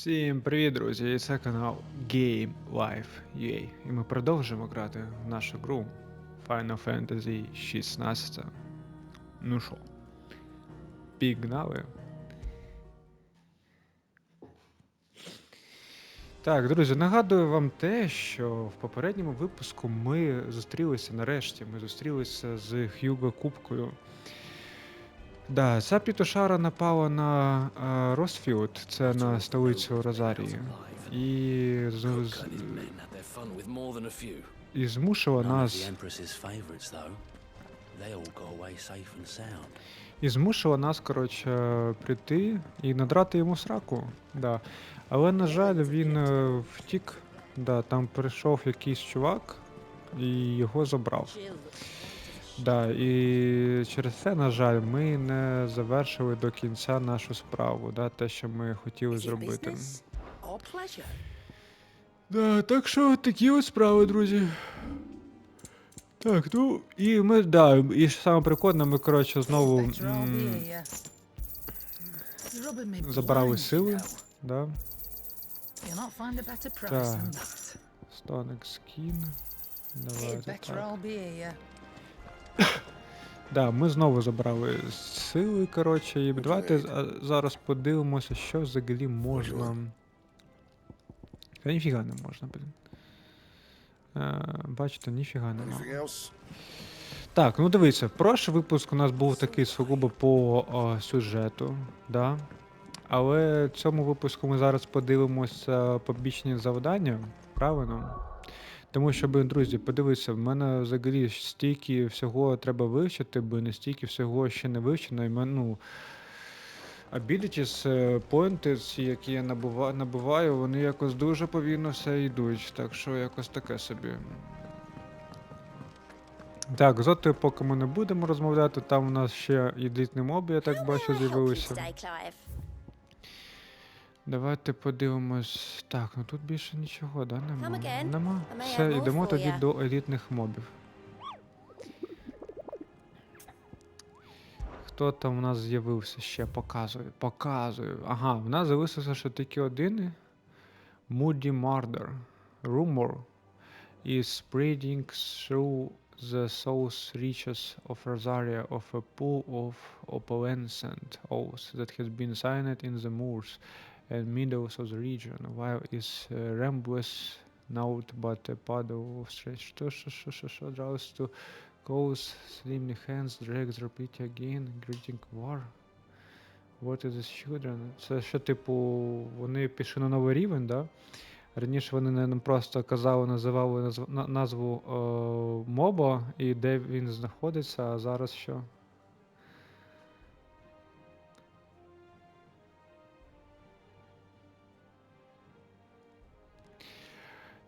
Всім привіт, друзі! І це канал Game Life UA. І ми продовжуємо грати в нашу гру Final Fantasy XVI. Ну що, пігнали. Так, друзі, нагадую вам те, що в попередньому випуску ми зустрілися нарешті. Ми зустрілися з Хьюго Кубкою. Да, ця пітушара напала на Росфілд, це на столицю Розарії. І змусила нас. І змусила нас, коротше, прийти і надрати йому сраку. Да. Але, на жаль, він втік. Да, там прийшов якийсь чувак і його забрав. Да, і через це, на жаль, ми не завершили до кінця нашу справу, да, те, що ми хотіли зробити. Да, так що такі ось справи, друзі. Так, ну, і ми, да, і саме прикольне, ми, коротше, знову забрали сили, да. Так, Стоник скін, давайте так. Да, ми знову забрали сили, коротше, і давайте зараз подивимося, що взагалі можна. Та ніфіга не можна, блін. Бачите, ніфіга нема. Так, ну дивіться, прошлий випуск у нас був такий сугубо по сюжету, да. Але в цьому випуску ми зараз подивимося побічні завдання, правильно? Тому що, друзі, подивіться, в мене взагалі стільки всього треба вивчити, бо не стільки всього ще не вивчено, і ну, abilities, поінти, які я набуваю, вони якось дуже повільно все йдуть, так що якось таке собі. Так, з Отою поки ми не будемо розмовляти, там у нас ще елітний моб, я так бачу, з'явилися. Давайте подивимось. Так, ну тут більше нічого, да, нема? Нема. Все, йдемо тоді до елітних мобів. Хто там у нас з'явився ще? Показую. Ага, в нас з'явився ще тільки один. Moody Murder. Rumor is spreading through the south reaches of Rosaria of a pool of opalescent oaths that has been signed in the moors and meadows of the region, while is rambless naught but a puddle of stretch. Що draws to cause slimly hands drag the repeat again, greeting war. What is this children? Це що, типу, вони пішли на новий рівень, да? Раніше вони не просто називали назву моба і де він знаходиться, а зараз що?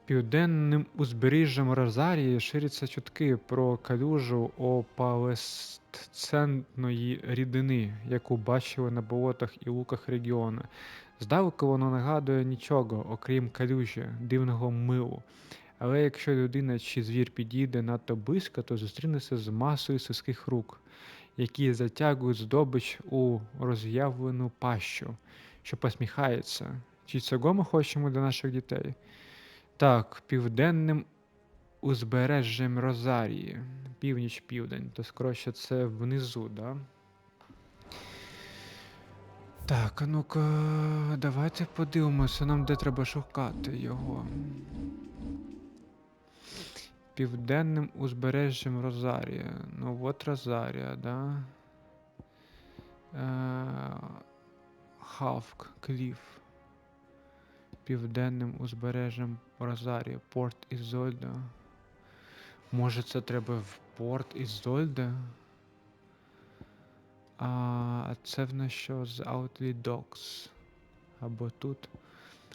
Південним узбережжям Розарії ширяться чутки про калюжу опалесцентної рідини, яку бачили на болотах і луках регіону. Здалеку воно нагадує нічого, окрім калюжі, дивного милу. Але якщо людина чи звір підійде надто близько, то зустрінеться з масою сільських рук, які затягують здобич у роз'явлену пащу, що посміхається. Чи цього ми хочемо для наших дітей? Так, південним узбережжям Розарії. Північ-південь. То, скоріше, це внизу, да? Так, а ну-ка, давайте подивимося, нам де треба шукати його. Південним узбережжям Розарія. Ну, от Розарія, да? Хавк, Кліф. Південним узбережжям Розарії. Порт Ізольда. Може це треба в порт Ізольда? А це в нас що з Outlet Docks? Або тут.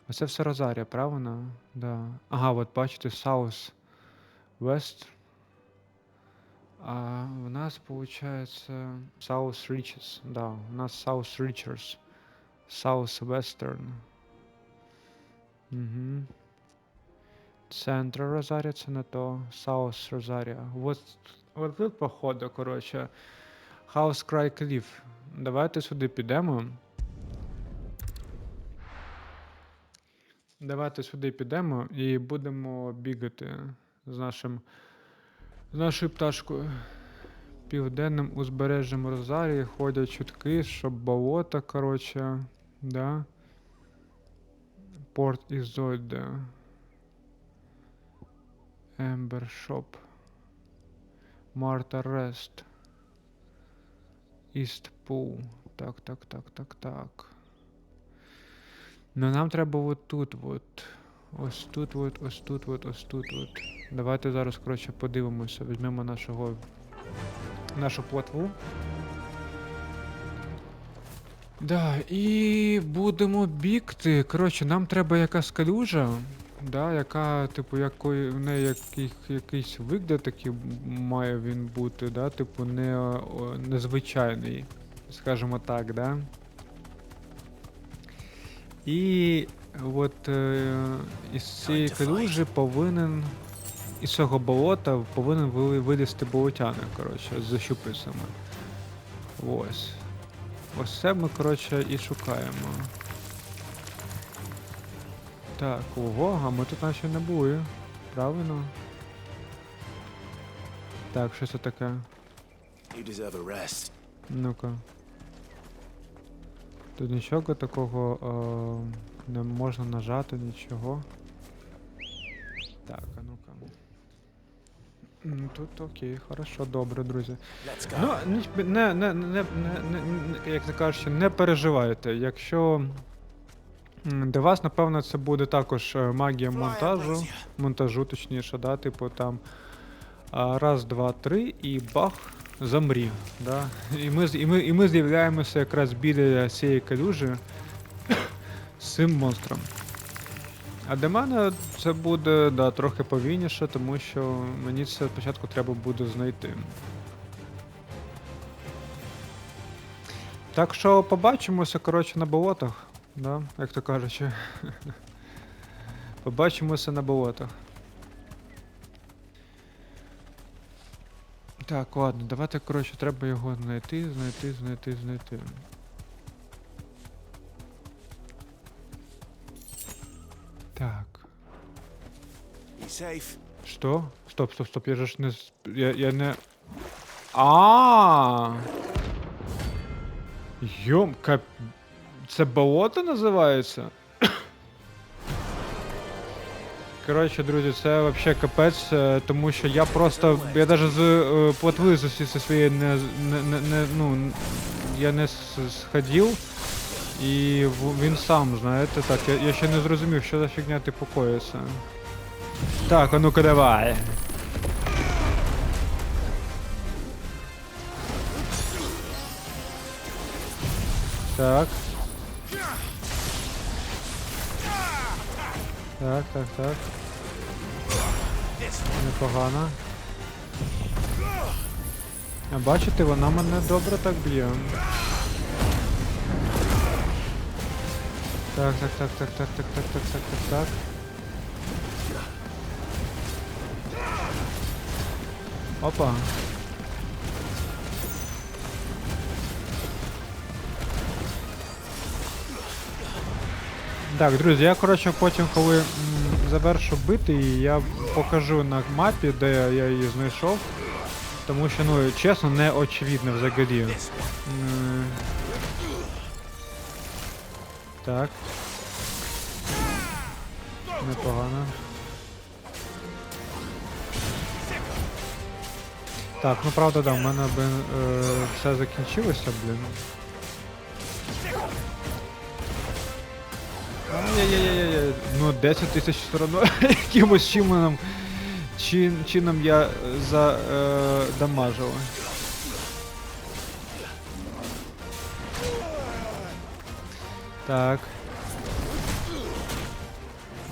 Оце все Розарія, правильно? Да. Ага, от бачите, South West. А в нас виходить South Reaches. Да, у нас South Reachers. South Western. Угу. Центр Розарія це не то. South Розарія. От тут, походу, коротше. House Cry Cliff. Давайте сюди підемо. Давайте сюди підемо і будемо бігати з нашою пташкою. Південним узбережжям Розарії ходять чутки, що болото, коротше, да? Порт Ізольде. Ембер Шоп. Марта Рест. Іст Пул. Так. Ну нам треба от тут от. Ось тут от. Давайте зараз, коротше, подивимося. Візьмемо нашу платву. Да, і будемо бігти. Коротше, нам треба якась калюжа, да, яка, типу, в неї якийсь вигляд такий має він бути, да, типу, незвичайний, скажімо так, да. І от із цієї калюжі із цього болота повинен вилізти болотяник, коротше, з щупальцями. Ось. Ось це ми, коротше, і шукаємо. Так, ого, а ми тут наче не були. Правильно? Так, що це таке? Ну-ка. Тут нічого такого не можна нажати, нічого. Так, а ну-ка. Тут окей, хорошо, добре, друзі. Ну, як ти кажеш, не переживайте. Якщо для вас, напевно, це буде також магія монтажу, точніше, да, типу там раз, два, три і бах, замрі, да. І ми з'являємося якраз біля цієї калюжі з цим монстром. А для мене це буде, да, трохи повільніше, тому що мені це спочатку треба буде знайти. Так що побачимося, коротше, на болотах, да, як то кажучи. Побачимося на болотах. Так, ладно, давайте, коротше, треба його знайти. Так. Что? Стоп, я же ж не... Я не... Ёмка... Це болото називається? Коротше, друзі, це вообще капець, тому що я просто... Я даже з плотви зі своєї я не сходив. І він сам, знаєте, так, я ще не зрозумів, що за фігня типу коїться. Так, а ну-ка давай. Так. Так. Непогано. А бачите, вона мене добре так б'є. Так. Опа. Так, друзі, я, коротше, потім, коли завершу бити, я покажу на мапі, де я її знайшов. Тому що, ну, чесно, не очевидно взагалі. Так. Непогано. Так, ну правда, да, в мене все закінчилося, блін. Ай-яй-яй-яй-яй. Ну, 10 тисяч все одно якимось чином я задамажив. Так.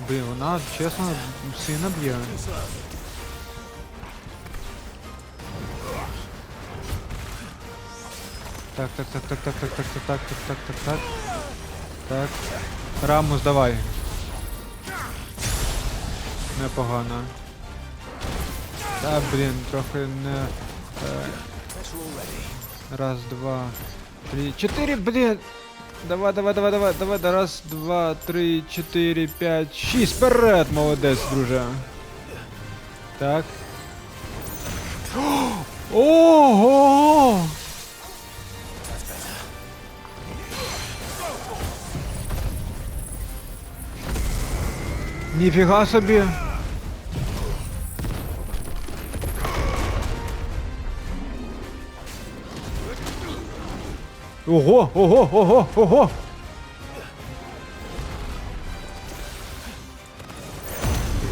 Блін, вона, чесно, сильно б'є. Так. Так. Рамус, давай. Непогано. Так, блін, трохи не... Раз, два, три, чотири, блін! Давай, давай, давай, давай, давай. Раз, два, три, чотири, п'ять, шість. Вперед, молодець, друже. Так. Ого! Ніфіга собі. Ого, ого, ого, ого.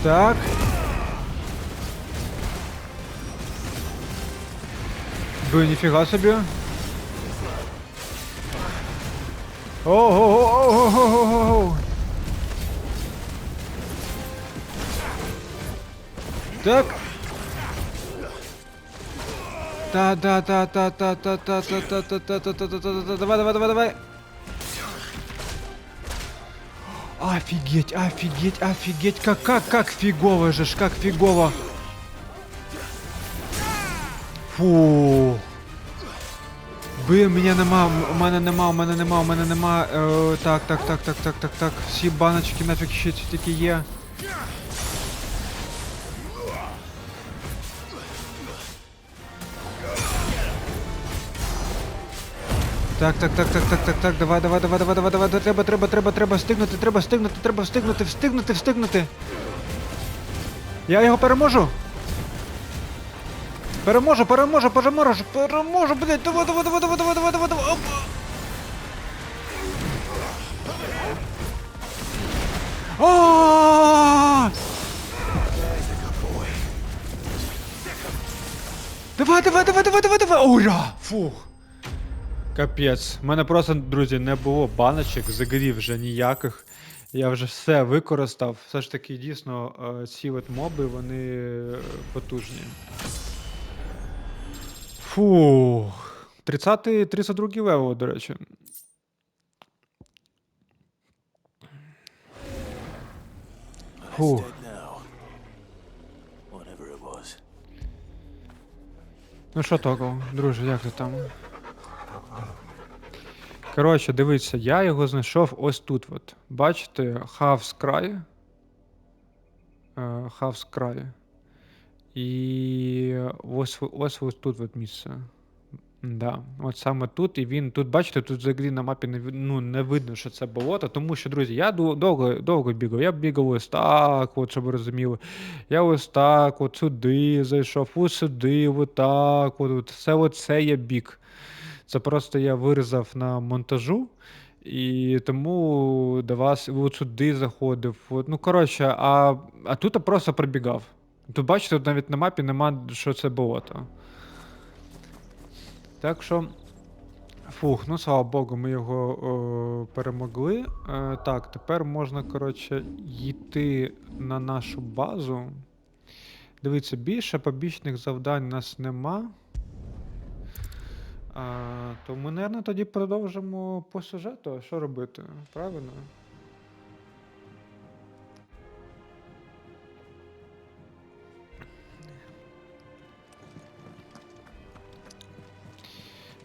Так. Блин, ніфіга собі. Ого-го-го-го-го-го-го. Так. Та-та-та-та-та-та-та-та-та-та-та-та-та-та-та. Давай, давай, давай, давай. Офигеть, офигеть, офигеть. Как фигово же, как фигово. Фу. Блин, мене нема, у мене нема. Так. Всі баночки нафіг ще тільки є. Так, давай, треба встигнути. Я його переможу, блядь, давай, опа. Ааа! Давай, ура! Фух. Капець. У мене просто, друзі, не було баночок, загрів вже ніяких. Я вже все використав. Все ж таки, дійсно, ці от моби, вони потужні. Фух. 32 левел, до речі. Фух. Ну що, Того, друже, як ти там? Коротше, дивіться, я його знайшов ось тут от. Бачите, Half's Cry. І ось тут от місце. Да, от саме тут, і він тут, бачите, тут взагалі на мапі не видно, що це болото, тому що, друзі, я довго бігав. Я бігав ось так, от, щоб ви розуміли. Я ось так, от сюди зайшов, ось сюди, отак, от все оце я біг. Це просто я вирізав на монтажу, і тому до вас от сюди заходив. От, ну, коротше, а тут я просто пробігав. Тут, бачите, тут навіть на мапі нема, що це болото. Так що, фух, ну слава Богу, ми його перемогли. Так, тепер можна, коротше, йти на нашу базу. Дивіться, більше побічних завдань у нас нема. То ми, мабуть, тоді продовжимо по сюжету. Що робити? Правильно?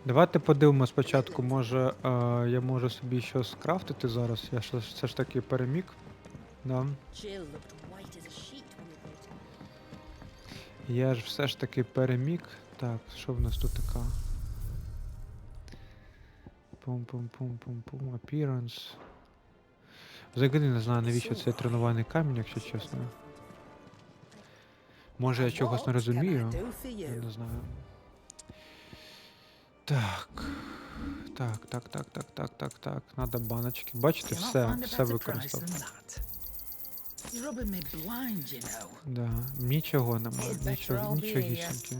Давайте подивимося спочатку, може я можу собі щось скрафтити зараз. Я все ж таки переміг. Да. Я ж все ж таки переміг. Так, що в нас тут така? Пум-пум-пум-пум-пум. Appearance. Взагалі не знаю, навіщо цей тренувальний камінь, якщо чесно. Може я чогось не розумію? Я не знаю. Так. Надо баночки. Бачите, все використав. Да, нічого немає, нічогісіньки.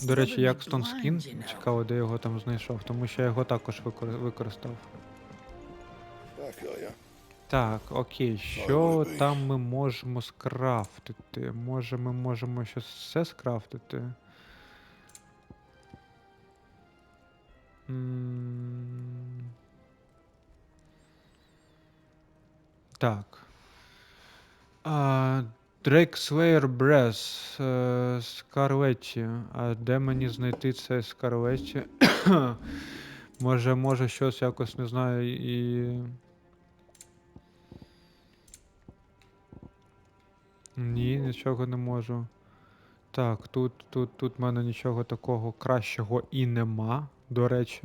До речі, як Stone Skin, цікаво, де його там знайшов, тому що я його також використав. Так, окей, що там ми можемо скрафтити? Може ми можемо щось все скрафтити? Так. Drake Slayer Breath, Скарлетті. А де мені знайти це Скарлетті? Може щось якось, не знаю, і... Ні, нічого не можу. Так, тут в мене нічого такого кращого і нема, до речі.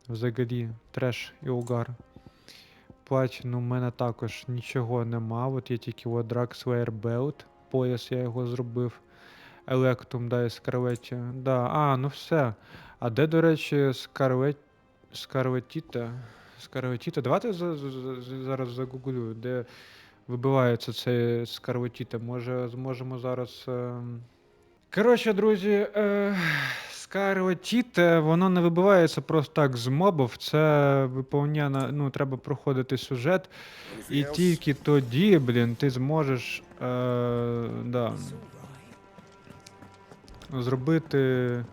Взагалі, треш і угар. Платіну в мене також нічого нема, от є тільки от Drag Slayer Belt, пояс я його зробив. Електум, да, і Скарлетті. Да, ну все. А де, до речі, Скарлетіта? Давайте зараз загуглю, де вибивається цей Скарлетіта. Може, зможемо зараз... Коротше, друзі, Скарлетіта, воно не вибивається просто так з мобів. Це виповняна, ну, треба проходити сюжет. І тільки тоді, блін, ти зможеш, да, зробити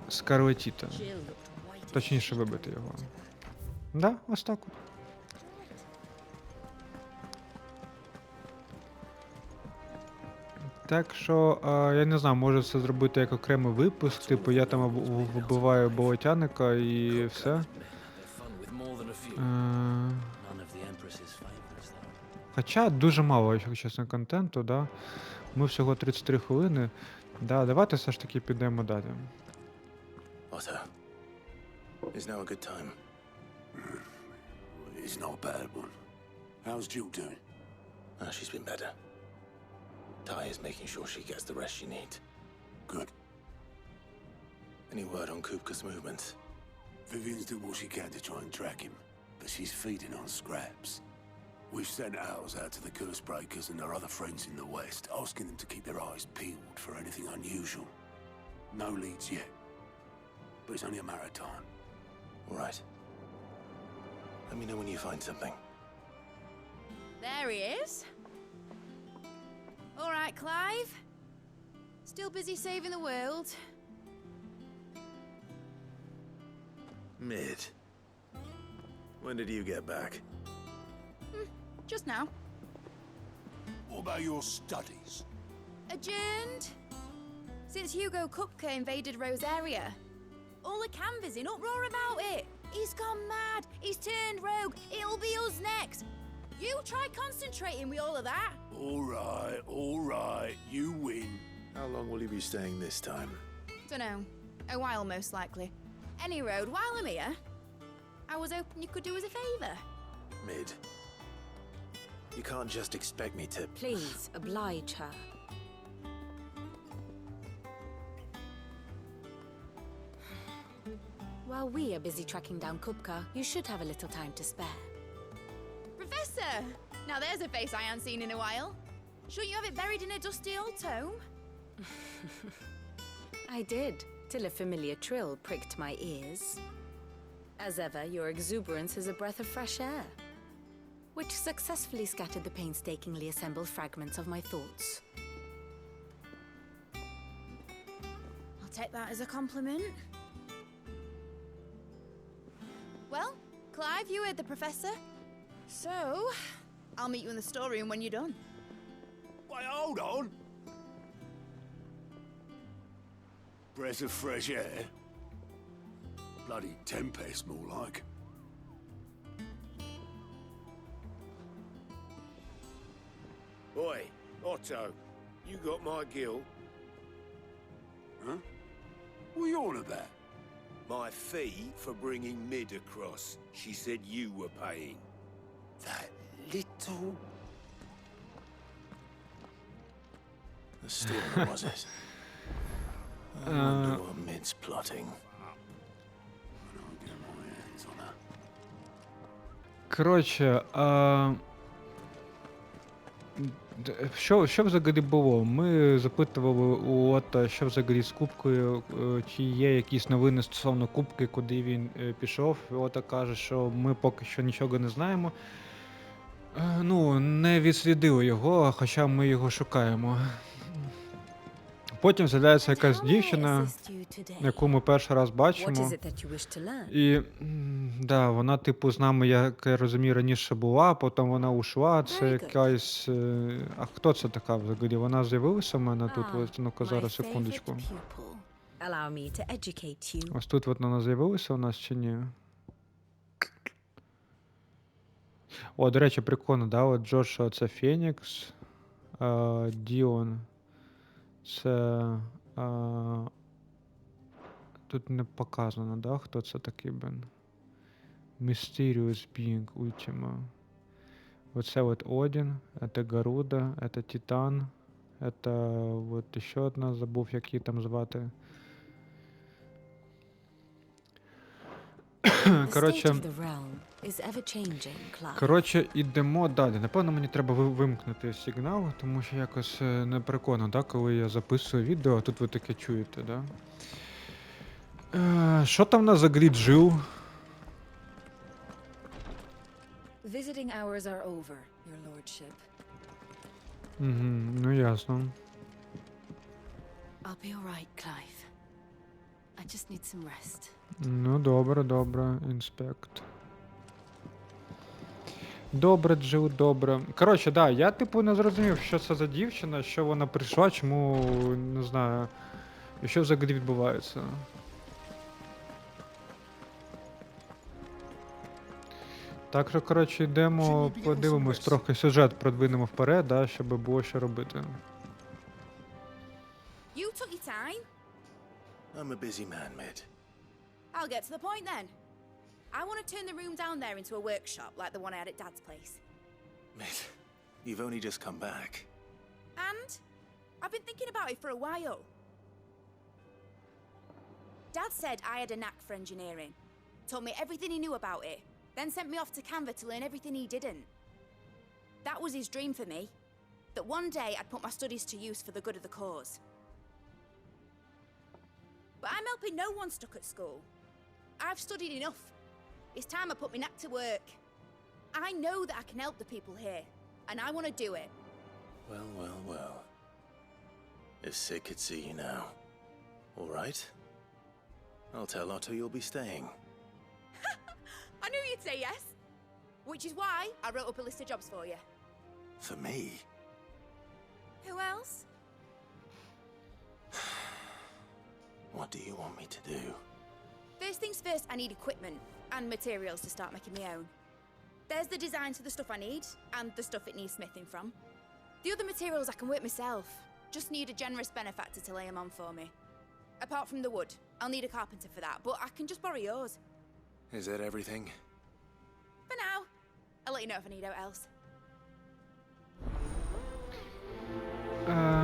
Скарлетіта. Точніше вибити його. Да, ось так от. Так що, я не знаю, може це зробити як окремий випуск, типу я там вбиваю болотяника і все. Хоча дуже мало, якщо чесно, контенту, да. Ми всього 33 хвилини. Да, давайте все ж таки підемо далі. Otto, is now a good time? It's not a bad one. How's Jill doing? She's been better. Ty is making sure she gets the rest she needs. Good. Any word on Kupka's movements? Vivian's doing what she can to try and track him, but she's feeding on scraps. We've sent ours out to the curse breakers and their other friends in the west, asking them to keep their eyes peeled for anything unusual. No leads yet, but it's only a matter of time. All right. Let me know when you find something. There he is. All right, Clive. Still busy saving the world. Mid. When did you get back? Just now. What about your studies? Adjourned. Since Hugo Kupka invaded Rosaria. All the canvas in uproar about it. He's gone mad. He's turned rogue. It'll be us next. You try concentrating with all of that. All right, you win. How long will you be staying this time? Dunno. A while, most likely. Any road, while I'm here, I was hoping you could do us a favour. Mid. You can't just expect me to... Please, oblige her. While we are busy tracking down Kupka, you should have a little time to spare. Professor! Now there's a face I haven't seen in a while. Shouldn't you have it buried in a dusty old tome? I did, till a familiar trill pricked my ears. As ever, your exuberance is a breath of fresh air, which successfully scattered the painstakingly assembled fragments of my thoughts. I'll take that as a compliment. Well, Clive, you heard the professor. So, I'll meet you in the storeroom when you're done. Wait, hold on. Breath of fresh air? Bloody tempest, more like. Oi, Otto, you got my gill? Huh? What are you on about? My fee for bringing Mid across. She said you were paying. That little... The stealer, was it? I wonder what Mid's plotting. I'll get my hands on her. Коротше, що взагалі було? Ми запитували у Отто, що взагалі з кубкою, чи є якісь новини стосовно кубки, куди він пішов. Отто каже, що ми поки що нічого не знаємо. Ну, не відслідили його, хоча ми його шукаємо. Потім з'являється якась дівчина, яку ми перший раз бачимо. І, да, вона, типу, з нами, як я розумію, раніше була, потім вона ушла. Це якась... А хто це така взагалі? Вона з'явилася в мене тут? Ну-ка, зараз, секундочку. Allow me to educate you. Ось тут от вона з'явилася у нас чи ні? О, до речі, прикольно, да? От Джошуа це Фенікс, Діон це... Тут не показано, да? Хто це такий, блин? Mysterious Being Ultima. Оце от Один, це Гаруда, це Титан, це от ще одна, забув, як її там звати. Коротше, ідемо далі. Напевно, мені треба вимкнути сигнал, тому що якось неприкольно, да, коли я записую відео, а тут ви таке чуєте, да? Що там в нас за гліч жив? Visiting hours are over, your lordship. Ну ясно. I'll be all right, Clive. I just need some rest. Ну, добре, інспект. Добре, Джил, добре. Коротше, да, я типу не зрозумів, що це за дівчина, що вона прийшла, чому, не знаю, і що взагалі відбувається. Так що, коротше, йдемо, подивимось, трохи сюжет продвинемо вперед, да, щоб було що робити. You took your time. I'm a busy man, Mid. I'll get to the point then. I want to turn the room down there into a workshop like the one I had at Dad's place. Mid, you've only just come back. And I've been thinking about it for a while. Dad said I had a knack for engineering, told me everything he knew about it, then sent me off to Canva to learn everything he didn't. That was his dream for me, that one day I'd put my studies to use for the good of the cause. But I'm helping no one stuck at school. I've studied enough. It's time I put my knack to work. I know that I can help the people here, and I want to do it. Well. If Sid could see you now. All right? I'll tell Otto you'll be staying. I knew you'd say yes. Which is why I wrote up a list of jobs for you. For me? Who else? What do you want me to do? First things first, I need equipment and materials to start making my own. There's the designs for the stuff I need, and the stuff it needs smithing from. The other materials I can work myself. Just need a generous benefactor to lay them on for me. Apart from the wood, I'll need a carpenter for that, but I can just borrow yours. Is that everything? For now. I'll let you know if I need out else.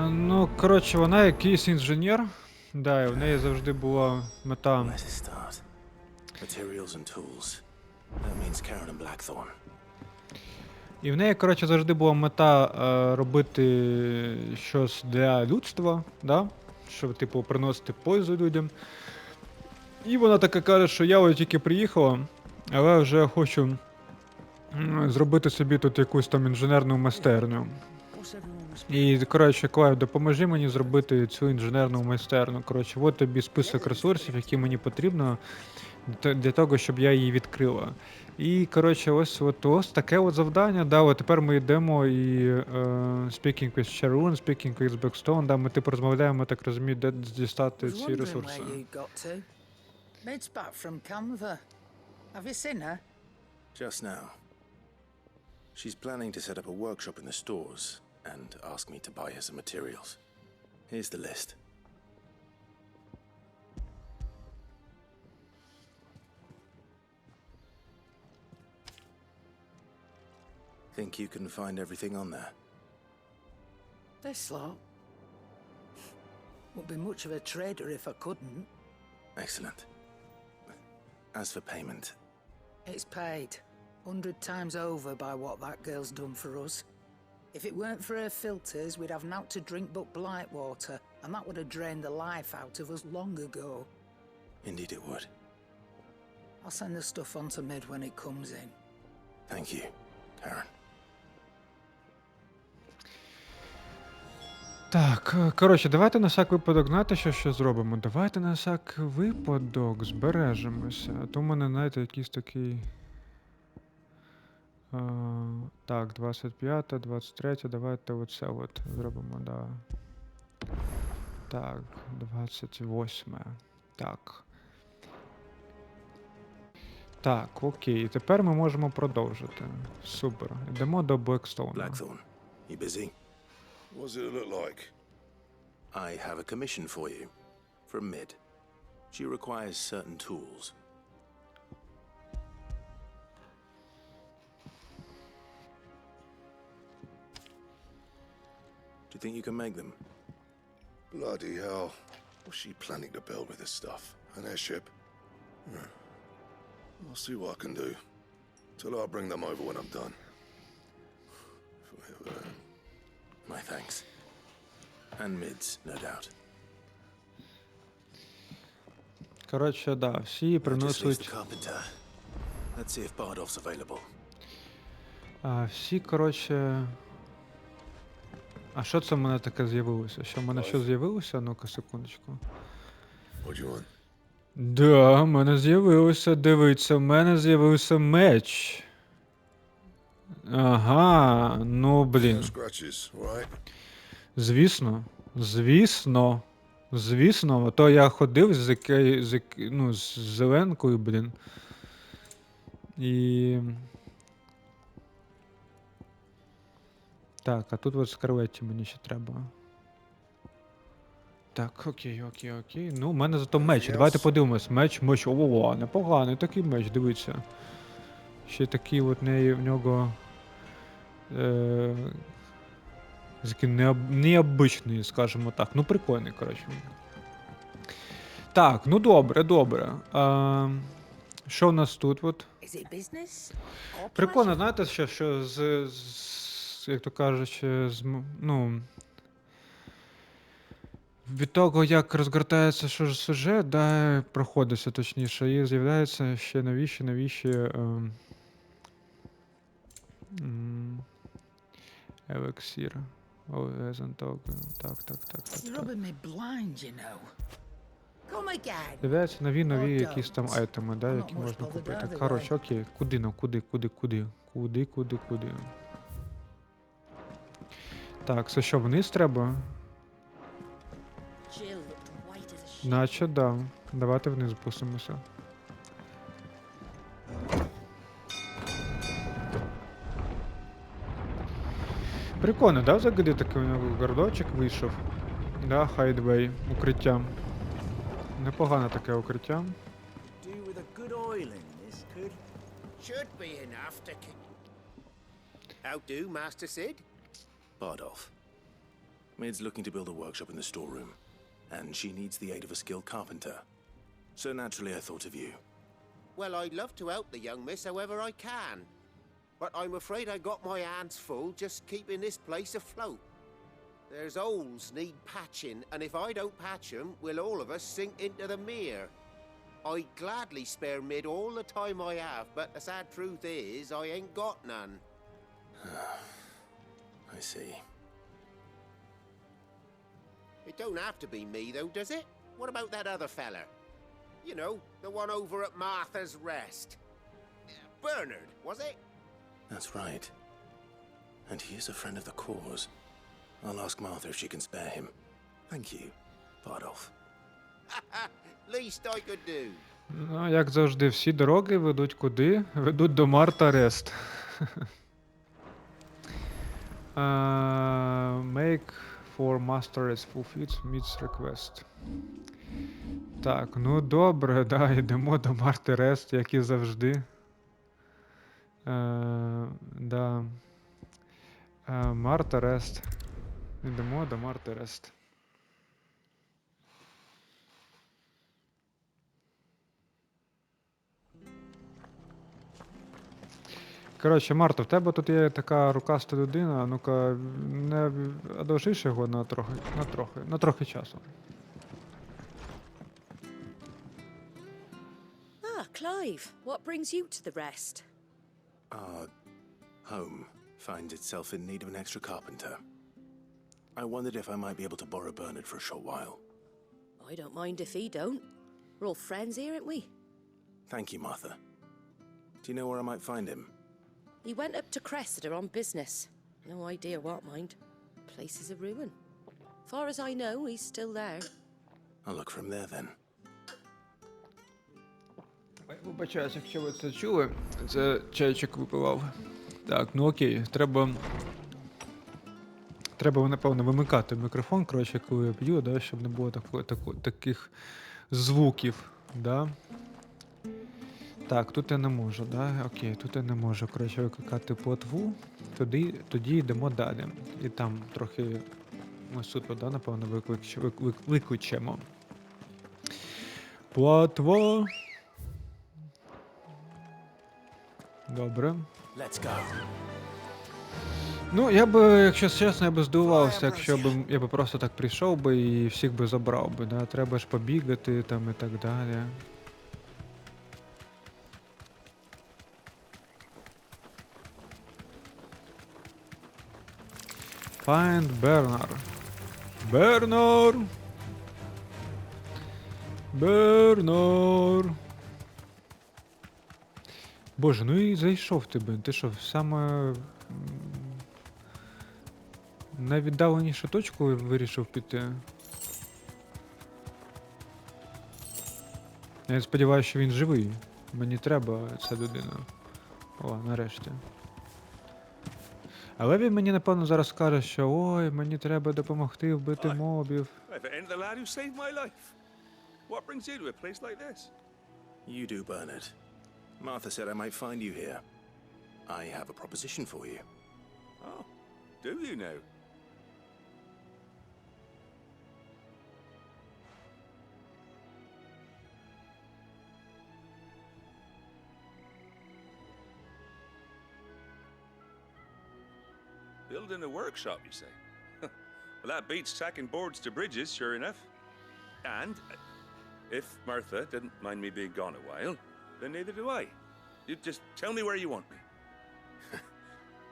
Ну, коротше, вона якийсь інженер. Да, і в неї завжди була мета. Let us start. Materials and tools. That means Karen and Blackthorn. І в неї, коротше, завжди була мета робити щось для людства, да? Щоб, типу, приносити пользу людям. І вона така каже, що я ось тільки приїхала, але вже хочу зробити собі тут якусь там інженерну майстерню. І, коротше, Клайв, допоможи мені зробити цю інженерну майстерню. Коротше, от тобі список ресурсів, які мені потрібно для того, щоб я її відкрила. І, коротше, ось таке от завдання. Да, от тепер ми йдемо і speaking with Sharon, speaking with Blackstone, да, ми типу розмовляємо, так розумію, де дістати ці ресурси. Mid's back from Canva. Have you seen her? Just now. She's planning to set up a workshop in the stores and ask me to buy her some materials. Here's the list. Think you can find everything on there? This lot. Wouldn't be much of a trader if I couldn't. Excellent. As for payment, It's paid 100 times over by what that girl's done for us. If it weren't for her filters, we'd have naught to drink but blight water, and that would have drained the life out of us long ago. indeed it would. I'll send the stuff on to Mid when it comes in. Thank you, Karen. Так, коротше, давайте на всяк випадок, знаєте, що зробимо? Давайте на всяк випадок збережемося. А то в мене, знаєте, якийсь такий... так, 25, 23, давайте оце от зробимо, да. Так, 28. Так. Так, окей. Тепер ми можемо продовжити. Супер. Йдемо до Блекстоуна. Blackthorn, you busy? What's it look like? I have a commission for you. From Mid. She requires certain tools. Do you think you can make them? Bloody hell. What's she planning to build with this stuff? An airship? I'll see what I can do. Till I'll bring them over when I'm done. My thanks. And Mid's, no doubt. Коротше, да, всі Just leave the приносять... carpenter. Let's see if Bardolph's available. Всі, коротше... А що це в мене таке з'явилося? Що в мене що з'явилося? Ну-ка, секундочку. What do you want? Да, в мене з'явилося, дивіться, в мене з'явився меч. Ага, ну, блін. No scratches, all right? Звісно, звісно, звісно, а то я ходив ну, з зеленкою, блін. І... Так, а тут от скарлетті мені ще треба. Так, окей. Ну, в мене зато меч. Давайте подивимось. Меч. Ого, непоганий такий меч, дивіться. Ще такий от в нього... Такий необичний, скажімо так. Ну, прикольний, коротше. Так, ну добре. Що в нас тут от? Is it business? Or Прикольно, pleasure? знаєте, що як то кажучи, ну... Від того, як розгортається сюжет, да, проходиться точніше, і з'являється ще новіші елексір. Так. You're rubbing me blind, you know. Come again. З'являються нові якісь там айтеми, да, які Ну, можна може, купити. повидати, Коротше, окей, куди? Так, це що, вниз треба? Jill looked white as a sheet. Наче, да. Давайте вниз спустимося. Прикольно, да, взагалі такий у нього городочок вийшов. Да, хайдвей, укриття. Непогане таке укриття. Do with a good oil in this, could? Should be enough to keep. How do, Master Sid? Bardolph. Mid's looking to build a workshop in the storeroom, and she needs the aid of a skilled carpenter. So naturally I thought of you. Well, I'd love to help the young miss however I can. But I'm afraid I got my hands full just keeping this place afloat. There's holes need patching, and if I don't patch them, we'll all of us sink into the mere. I'd gladly spare Mid all the time I have, but the sad truth is, I ain't got none. I see. It don't have to be me, though, does it? What about that other feller? You know, the one over at Martha's Rest. Bernard, was it? That's right. And he is a friend of the cause. I'll ask Martha if she can spare him. Thank you, Bardolph. Least I could do. Ну, як завжди, всі дороги ведуть куди? Ведуть до Марта Рест. Make for Master Rest fulfills Mid's request. Так, ну добре, да, йдемо до Марти Рест, як і завжди. Да. Марта Рест. Йдемо до Марти Рест. Коротше, Марто, в тебе тут є така рукаста людина, ну-ка, не одовжиш його на трохи часу. Ah, Clive, what brings you to the rest? Our home finds itself in need of an extra carpenter. I wondered if I might be able to borrow Bernard for a short while. I don't mind if he don't. We're all friends here, aren't we? Thank you, Martha. Do you know where I might find him? He went up to Cressida on business. No idea what, mind. Place is a ruin. Far as I know, he's still there. I'll look from there then. Вибачаюсь, якщо ви це чули, це чайчик випивав. Так, ну окей, треба, напевно, вимикати мікрофон, коротше, коли я п'ю, да, щоб не було таких звуків, да. Так, тут я не можу, да, окей, тут я не можу, коротше, викликати плотву, тоді йдемо далі. І там трохи ось тут, да, напевно, викличемо. Плотва. Добре. Let's go. Ну, я би, якщо чесно, я би здивувався, якщо б я би просто так прийшов би і всіх би забрав би, да? Треба ж побігати там і так далі. Find Bernard. Bernard! Bernard! Боже, ну і зайшов ти що, саме найвіддаленішу точку вирішив піти? Я сподіваюся, що він живий. Мені треба ця людина. О, нарешті. Але він мені, напевно, зараз скаже, що ой, мені треба допомогти вбити мобів. You do, Bernard. Martha said I might find you here. I have a proposition for you. Oh, do you now? Building a workshop, you say? Well, that beats tacking boards to bridges, sure enough. And if Martha didn't mind me being gone a while, then neither do I. You just tell me where you want me.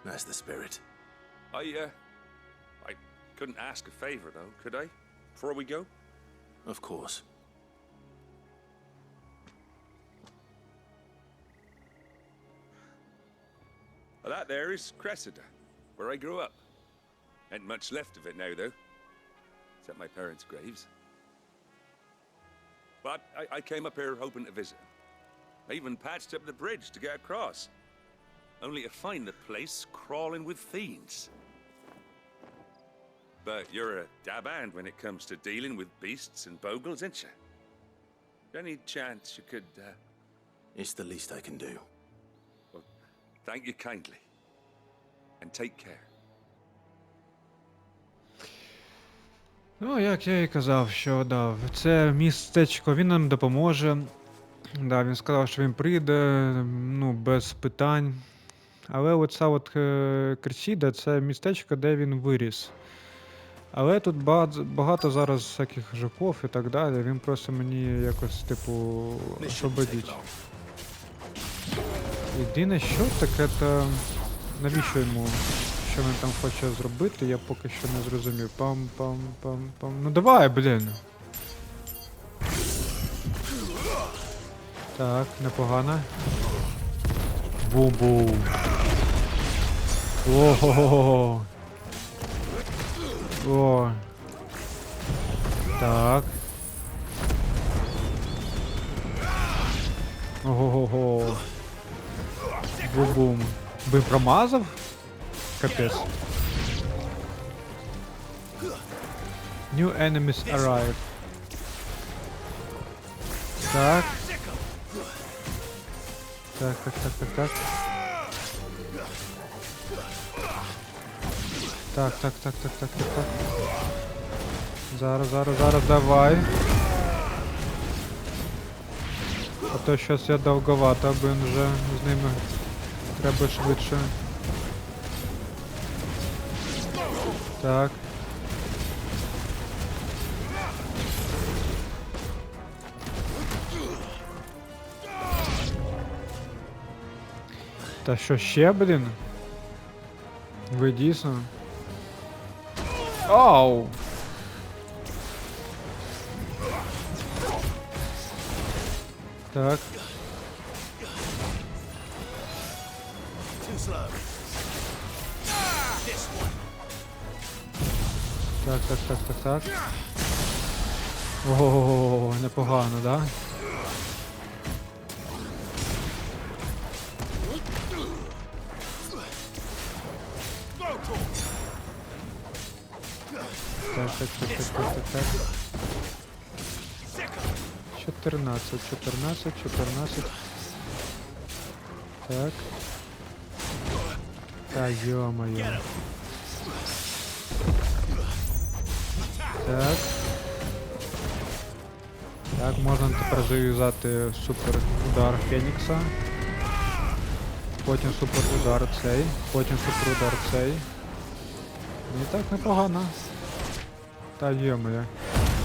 That's the spirit. I couldn't ask a favor, though, could I? Before we go? Of course. Well, that there is Cressida, where I grew up. Ain't much left of it now, though. Except my parents' graves. But I came up here hoping to visit. I even patched up the bridge to get across. Only to find the place crawling with fiends. But you're a dab hand when it comes to dealing with beasts and bogles, ain't you? Any chance you could, It's the least I can do. Well, thank you kindly. And take care. Ну, як я і казав, що да, це містечко, він нам допоможе. Да, він сказав, що він прийде, ну, без питань. Але оця от Кресіда, це містечко, де він виріс. Але тут багато зараз всяких жуков і так далі. Він просто мені якось, типу, освободить. Єдине що, таке то навіщо йому? Що він там хоче зробити, я поки що не зрозумів. Пам-пам-пам-пам. Ну давай, блін. Так, непогано. Бум-бум. Ого-го-го. О. Так. Ого-го-го. Бум-бум. Ви промазав? Капець. New enemies arrive. Так. Так. Так. Зараз, давай. А то щось я довговато, аби вже з ними треба швидше. Так. Та що ще, блін? Ви дійсно? Оу! Так. Так. Ого, непогано, да? Так. 14. Так. Та ё-моё. Так. Так, можна тепер зав'язати супер удар Фенікса. Потім супер удар цей. Потім супер удар цей. І так непогано. Та ё-моё.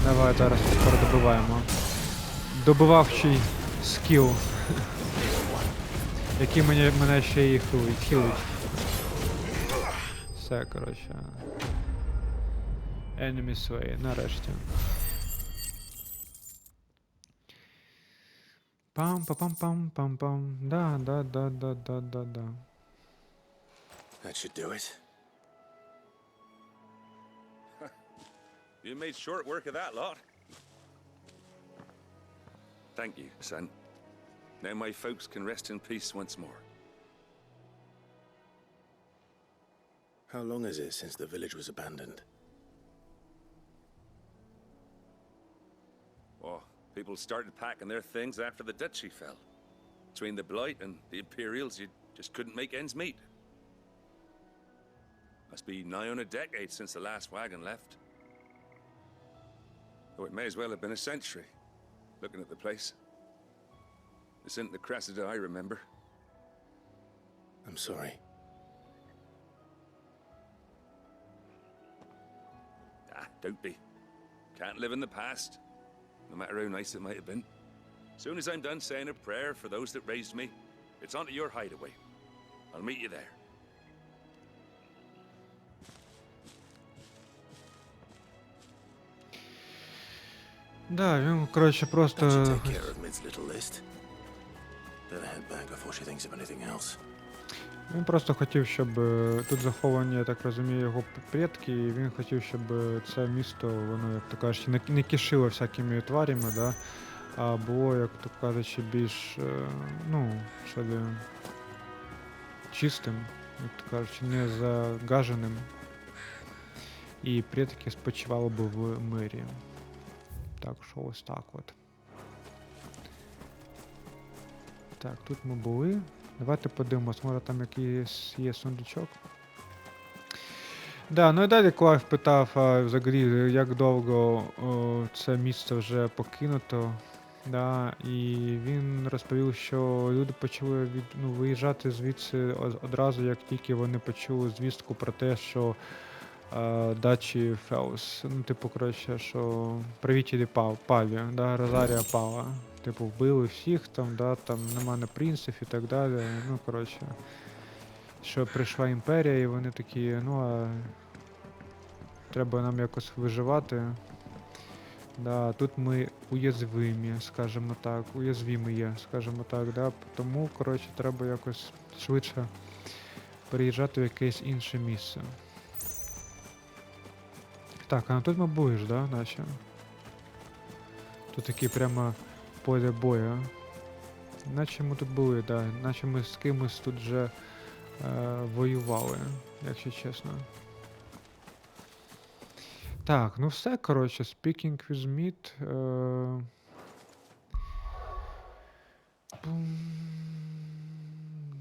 Давай зараз тепер добиваємо. Добивавчий скіл. Який мене ще і хилить. Все, коротше. Enemy Sway, нарешті. Пам-па-пам-пам-пам-пам. Да. That should do it. You made short work of that lot. Thank you, son. Now my folks can rest in peace once more. How long is it since the village was abandoned? Oh, people started packing their things after the duchy fell. Between the Blight and the Imperials, you just couldn't make ends meet. Must be nigh on a decade since the last wagon left. Though it may as well have been a century, looking at the place. This isn't the Cressida I remember. I'm sorry. Don't be. Can't live in the past, no matter how nice it might have been. Soon as I'm done saying a prayer for those that raised me, it's onto your hideaway. I'll meet you there. Да, він, коротше, просто... That should take care of Mid's little list. Better head back before she thinks of anything else. Він просто хотів, щоб тут заховані, я так розумію, його предки, і він хотів, щоб це місто, воно, як то кажуть, не кишило всякими тварями, да, а було, як то кажучи, більш, ну, що ли, чистим, як то кажучи, не загаженим. І предки спочивали б в мирі. Так, що ось так от. Так, тут ми були. Давайте подивимось, може там якийсь є сундучок. Да, ну і далі Клайв питав взагалі, як довго це місце вже покинуто. Да, і він розповів, що люди почали виїжджати звідси одразу, як тільки вони почули звістку про те, що дачі Феус. Ну, типу, коротше, що правителі палі, да, Розарія пала. Типу, вбили всіх там, да, там нема не принців і так далі. Ну, коротше, що прийшла імперія і вони такі, ну, а треба нам якось виживати. Да, тут ми уязвимі, скажімо так, уязвімі є, скажімо так, да, тому, коротше, треба якось швидше переїжджати в якесь інше місце. Так, а тут ми були ж, да, наче? Тут такі прямо поле бою. Наче ми тут були, да, наче ми з кимось тут вже воювали, якщо чесно. Так, ну все, коротше, speaking with meat.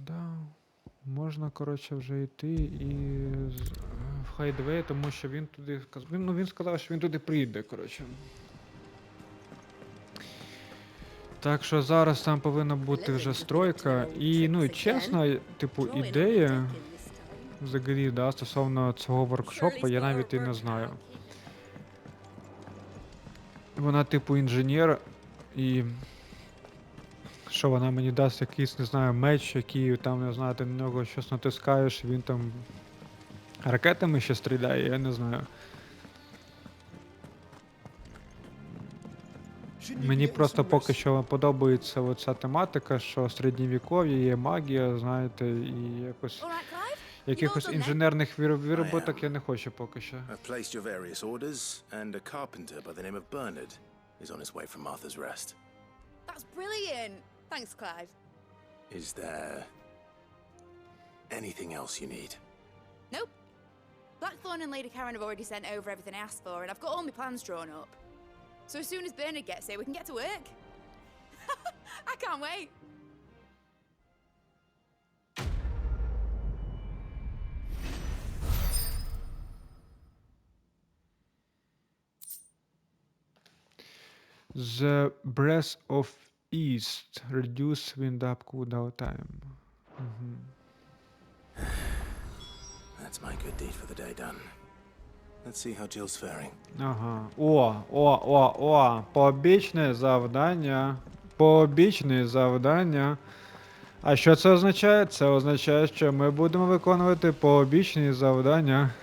Да. Можна, коротше, вже йти і в Хайдвей, тому що він туди сказав. Він сказав, що він туди прийде, коротше. Так що зараз там повинна бути вже стройка. І, ну, чесно, типу, ідея взагалі, да, стосовно цього воркшопу, я навіть і не знаю. Вона, типу, інженер, і що вона мені дасть якийсь, не знаю, меч, який там, не знаю, ти на нього щось натискаєш, він там ракетами ще стріляє, я не знаю. Мені просто поки що подобається оця тематика, що середньовіков'я є магія, знаєте, і якось Якихось done then? інженерних вироботок я не хочу поки що. I've placed your various orders, and a carpenter by the name of Bernard is on his way from Arthur's Rest. That's brilliant. Thanks, Clive. Is there anything else you need? Nope. Blackthorn and Lady Karen have already sent over everything I asked for, and I've got all my plans drawn up. So as soon as Bernard gets here, we can get to work. I can't wait. The Breath of East. Reduce wind up cooldown time. That's my good deed for the day done. Let's see how Jill's faring. Ага. О. Побічне завдання. Побічне завдання. А що це означає? Це означає, що ми будемо виконувати побічні завдання.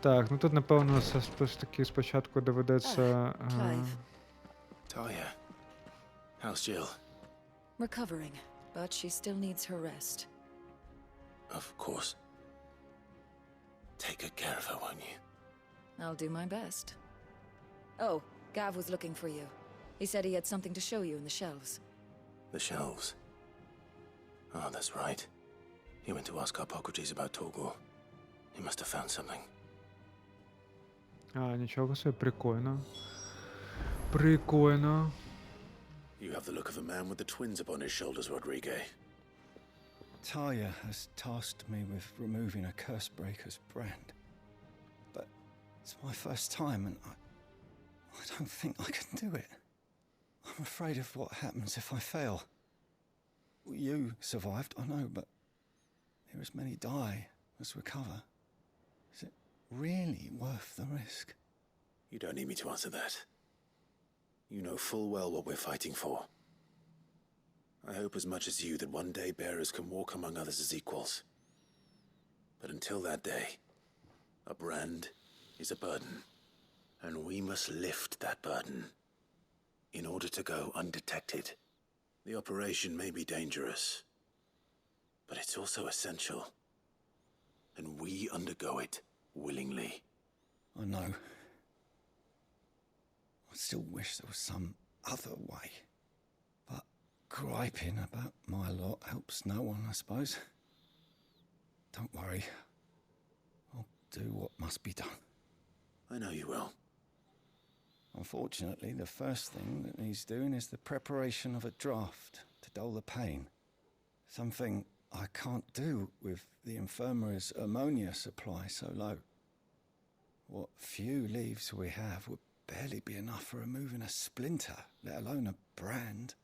Так, ну тут, напевно, все ж таки спочатку доведеться... Clive. Talia, how's Jill? Recovering, but she still needs her rest. Of course. Take good care of her, won't you? I'll do my best. Oh, Gav was looking for you. He said he had something to show you in the shelves. The shelves. Oh, that's right. He went to ask Hippocrates about Torgor. He must have found something. А, нічого собі, прикольно. Прикольно. You have the look of a man with the twins upon his shoulders, Rodrigue. Talia has tasked me with removing a Cursebreaker's brand. But it's my first time and I don't think I can do it. I'm afraid of what happens if I fail. You survived, I know, but there as many die as recover. Is it really worth the risk? You don't need me to answer that. You know full well what we're fighting for. I hope as much as you that one day bearers can walk among others as equals. But until that day, a brand is a burden, and we must lift that burden in order to go undetected. The operation may be dangerous, but it's also essential, and we undergo it willingly. I know. I still wish there was some other way. But griping about my lot helps no one, I suppose. Don't worry. I'll do what must be done. I know you will. Unfortunately, the first thing that needs doing is the preparation of a draft to dull the pain. Something I can't do with the infirmary's ammonia supply so low. What few leaves we have would barely be enough for removing a splinter, let alone a brand.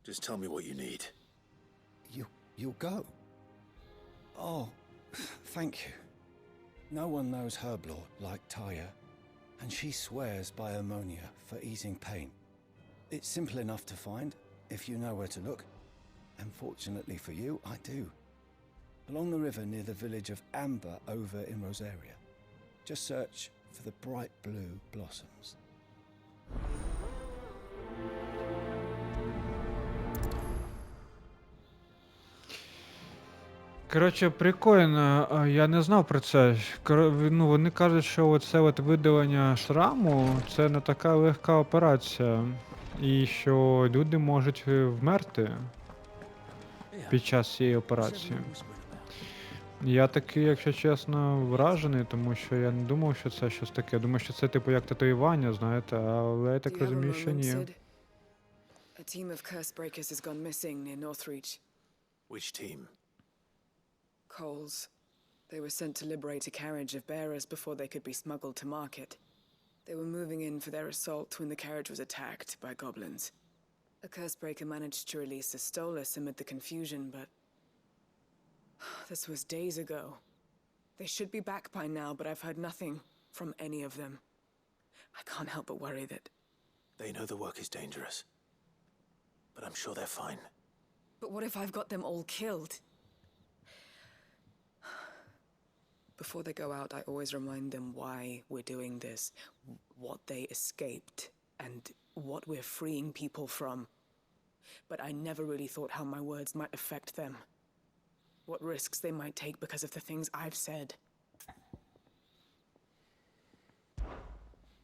Just tell me what you need. You'll go? Oh, thank you. No one knows Herblore like Talia, and she swears by ammonia for easing pain. It's simple enough to find, if you know where to look. And fortunately for you, I do. Along the river near the village of Amber over in Rosaria. Just search for the bright blue blossoms. Коротше, прикольно, я не знав про це. Ну, вони кажуть, що оце от видалення шраму – це не така легка операція. І що люди можуть вмерти під час цієї операції. Я такий, якщо чесно, вражений, тому що я не думав, що це щось таке. Думаю, що це типу як татуювання, знаєте, але я так розумію, що ні. A team of Cursebreakers has gone missing near Northreach. Which team? Coles. They were sent to liberate a carriage of bearers before they could be smuggled to market. They were moving in for their assault when the carriage was attacked by goblins. A Cursebreaker managed to release a Stolus amid the confusion, but this was days ago. They should be back by now, but I've heard nothing from any of them. I can't help but worry that... They know the work is dangerous, but I'm sure they're fine. But what if I've got them all killed? Before they go out, I always remind them why we're doing this, what they escaped, and what we're freeing people from. But I never really thought how my words might affect them. What risks they might take because of the things I've said.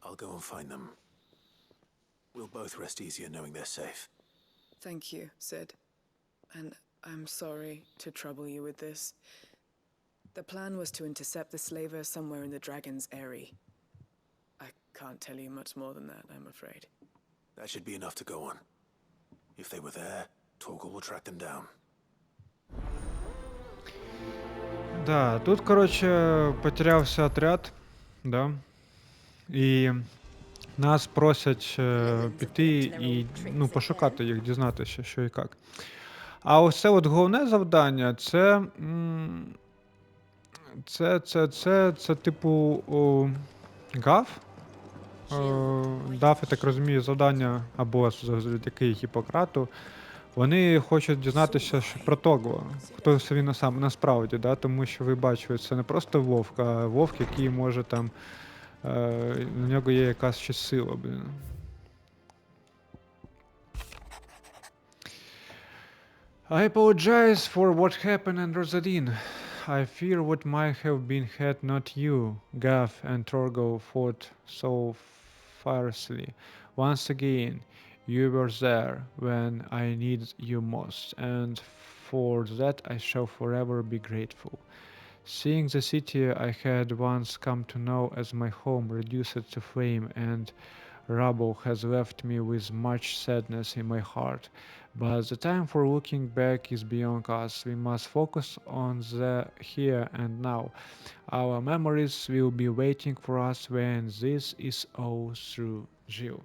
I'll go and find them. We'll both rest easier knowing they're safe. Thank you, Sid. And I'm sorry to trouble you with this. The plan was to intercept the slaver somewhere in the Dragon's Eyrie. I can't tell you much more than that, I'm afraid. That should be enough to go on. If they were there, Torgal will track them down. Да, тут, коротше, потерявся отряд, да, і нас просять піти і, ну, пошукати їх, дізнатися, що і як. А ось це от головне завдання, це типу ГАФ. Дав, я так розумію, завдання, або завдяки Гіппократу. Вони хочуть дізнатися про того, хто він насправді, да? Тому що ви бачите, це не просто вовк, а вовк, який може там, на нього є якась ще сила, блін. I apologize for what happened in Rosaline. I fear what might have been had not you, Gav and Torgo fought so fiercely. Once again, you were there when I needed you most, and for that I shall forever be grateful. Seeing the city I had once come to know as my home reduced to flame and rubble has left me with much sadness in my heart. But the time for looking back is beyond us. We must focus on the here and now. Our memories will be waiting for us when this is all through. Jill.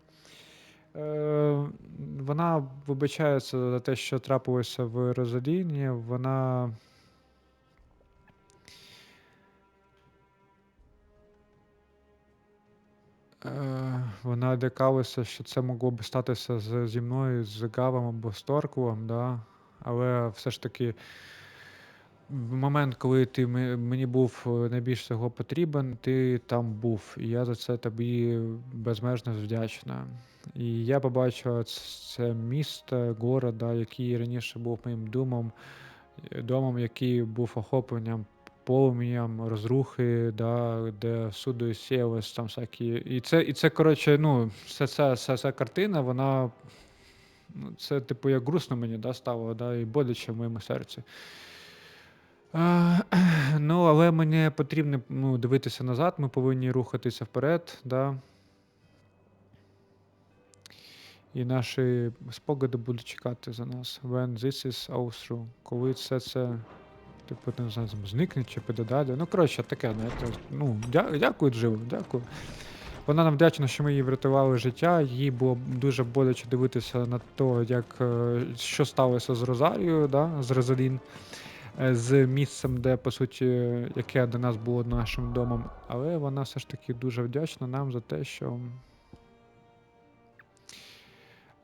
Вона вибачається за те, що трапилося в Розаліні. Вона лякалася, що це могло б статися зі мною, з Гавом або з Торквом, да? Але все ж таки в момент, коли ти мені був найбільш всього потрібен, ти там був. І я за це тобі безмежно вдячна. І я побачив це місто, город, да, який раніше був моїм домом, який був охопленням полум'ям, розрухи, да, де всюди сіялись там всякі. І це, коротше, ну, ця картина, вона, ну, це, типу, як грустно мені, да, стало, да, і боляче в моєму серці. Ну, але мені потрібно, ну, дивитися назад, ми повинні рухатися вперед, да. І наші спогади будуть чекати за нас. When this is all through. Коли все це, типу, не знаю, зникне чи піде далі. Ну, коротше, таке, знаєте. Ну, дякую, Джил, дякую. Вона нам вдячна, що ми їй врятували життя. Їй було дуже боляче дивитися на те, що сталося з Розарією, да, з Розалін. З місцем, де, по суті, яке до нас було нашим домом. Але вона все ж таки дуже вдячна нам за те, що...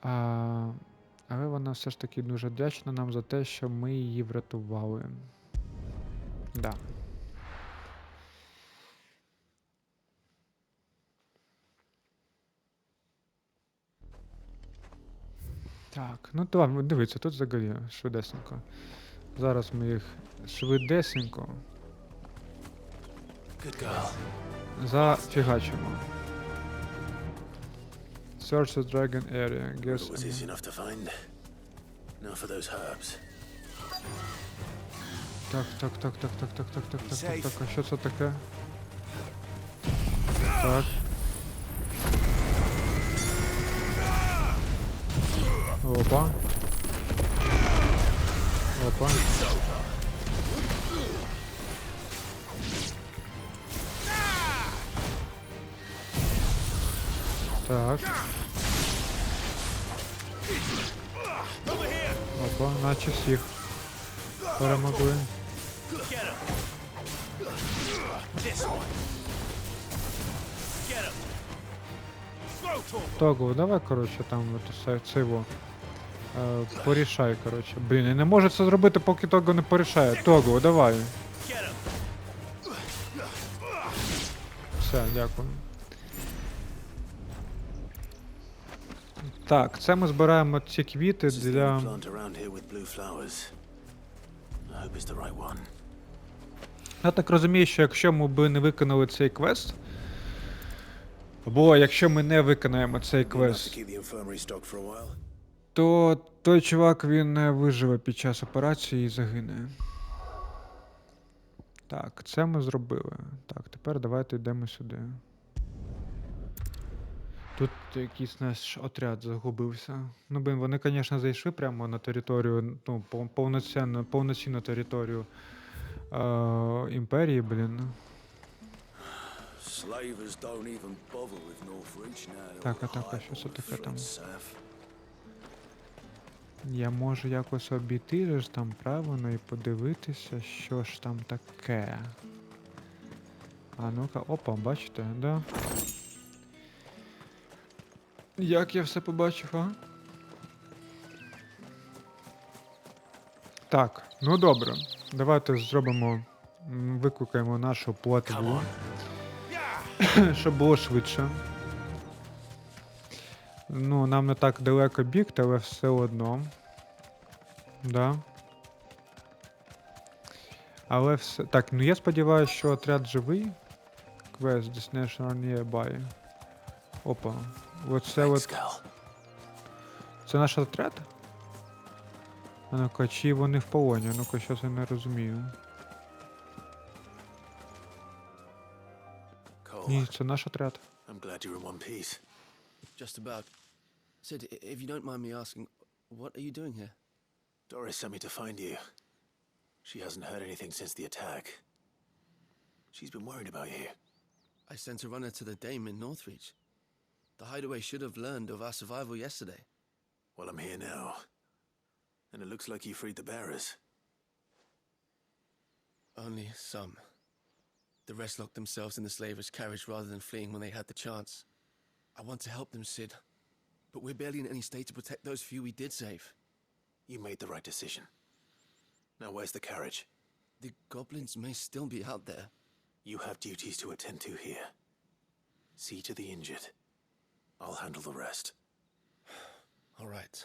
Але вона все ж таки дуже вдячна нам за те, що ми її врятували. Да. Так, ну то дивіться, тут взагалі швидесенько. Зараз ми їх швидесенько зафігачимо. Search the dragon area. Guess. It was easy enough to find. Now for those herbs. Так. А що це таке? Так. Опа. Так. Опа, наче всіх перемогли. Того, давай, коротше, там цього порішай, коротше. Блін, я не можу це зробити, поки того не порішає. Того, давай. Все, дякую. Так, це ми збираємо ці квіти This is the only для... plant around here with blue flowers. I hope it's the right one. Я так розумію, що якщо ми б не виконали цей квест, або якщо ми не виконаємо цей Enough to квест, keep the infirmary stocked for a while. то той чувак, він не виживе під час операції і загине. Так, це ми зробили. Так, тепер давайте йдемо сюди. Тут якийсь наш отряд загубився. Ну, блин, вони, звісно, зайшли прямо на територію, ну, повноцінну територію імперії, блін. Slavers don't even bother with Northreach now. Так, а що це таке там? Я можу якось обійти ж там правильно і подивитися, що ж там таке. А ну-ка, опа, бачите, да? Як я все побачив, а? Так, ну добре. Давайте зробимо, викликаємо нашу плотву, щоб було швидше. Ну, нам не так далеко бігти, але все одно. Да. Але все... Так, ну я сподіваюся, що отряд живий. Quest Destination Nearby. Опа. Оце от... Це наш отряд? А ну-ка, чи вони в полоні? Ну-ка, щось я не розумію. Ні, це наш отряд. I'm glad you're in one piece. Just about. Sid, if you don't mind me asking, what are you doing here? Doris sent me to find you. She hasn't heard anything since the attack. She's been worried about you. I sent a runner to the Dame in Northreach. The hideaway should have learned of our survival yesterday. Well, I'm here now. And it looks like you freed the bearers. Only some. The rest locked themselves in the slaver's carriage rather than fleeing when they had the chance. I want to help them, Sid. But we're barely in any state to protect those few we did save. You made the right decision. Now where's the carriage? The goblins may still be out there. You have duties to attend to here. See to the injured. I'll handle the rest. All right.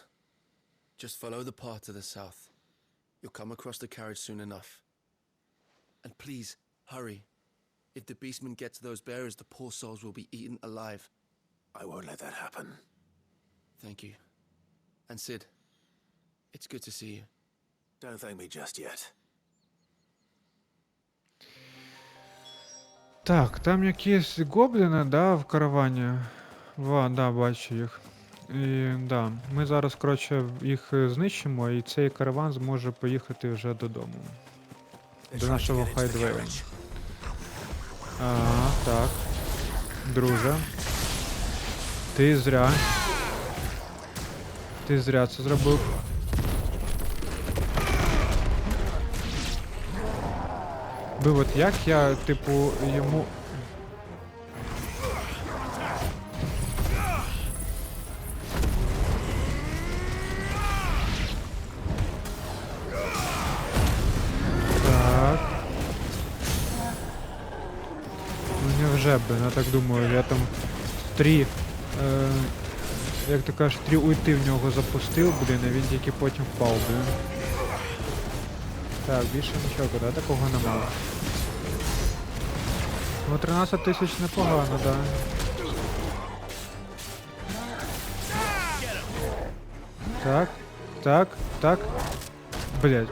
Just follow the path to the south. You'll come across the carriage soon enough. And please, hurry. If the beastmen get to those bearers, the poor souls will be eaten alive. I won't let that happen. Thank you. And Sid, it's good to see you. Don't thank me just yet. Так, там якісь гобліни, да, в каравані. Да, бачу їх. І, да, ми зараз, коротше, їх знищимо, і цей караван зможе поїхати вже додому. До нашого хайдвею. Ага, так. Друже. Ти зря це зробив. От як я, типу, йому... Так. Ну невже, блин, я так думаю, я там 3, як ти кажеш, 3 ульти в нього запустив, блін, а він тільки потім впав, блін. Так, більше нічого, да, такого немає. Ну, 13 тисяч непогано, да. Так, так, так. Блять.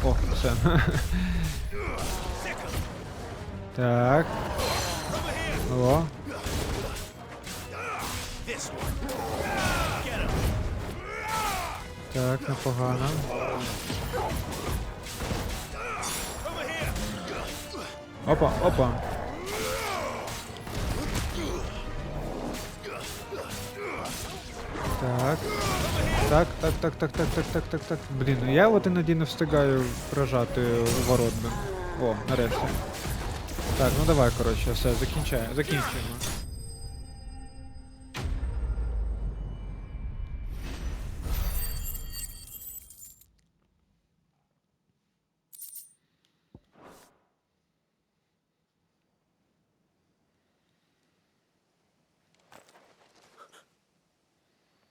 О, все. Так. О. Так, непогано. Опа. Так. Блін, ну я от іноді не встигаю прожати ворот. О, нарешті. Так, ну давай, коротше, все, закінчуємо.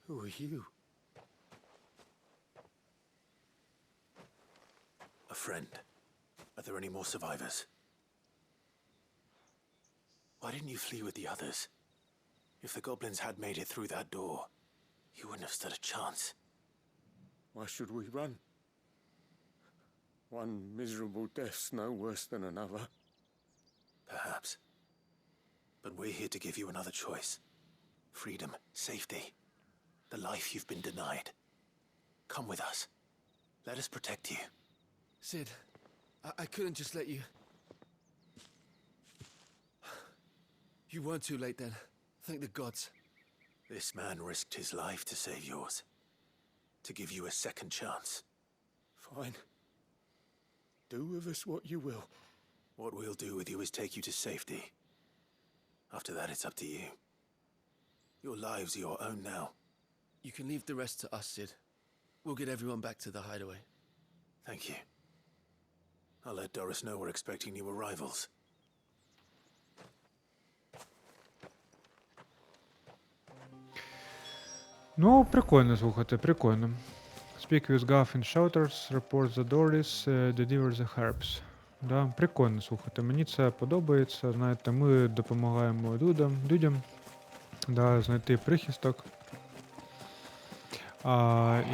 Who are you? A friend. Are there any more survivors? Why didn't you flee with the others? If the goblins had made it through that door, you wouldn't have stood a chance. Why should we run? One miserable death's no worse than another. Perhaps. But we're here to give you another choice. Freedom, safety, the life you've been denied. Come with us. Let us protect you. Sid, I couldn't just let you... You weren't too late then. Thank the gods. This man risked his life to save yours. To give you a second chance. Fine. Do with us what you will. What we'll do with you is take you to safety. After that, it's up to you. Your lives are your own now. You can leave the rest to us, Sid. We'll get everyone back to the hideaway. Thank you. I'll let Doris know we're expecting new arrivals. Ну, прикольно слухати, прикольно. Speak with Gaff in shelters, report the Doris, deliver the herbs. Да, прикольно слухати. Мені це подобається. Знаєте, ми допомагаємо людям да, знайти прихисток.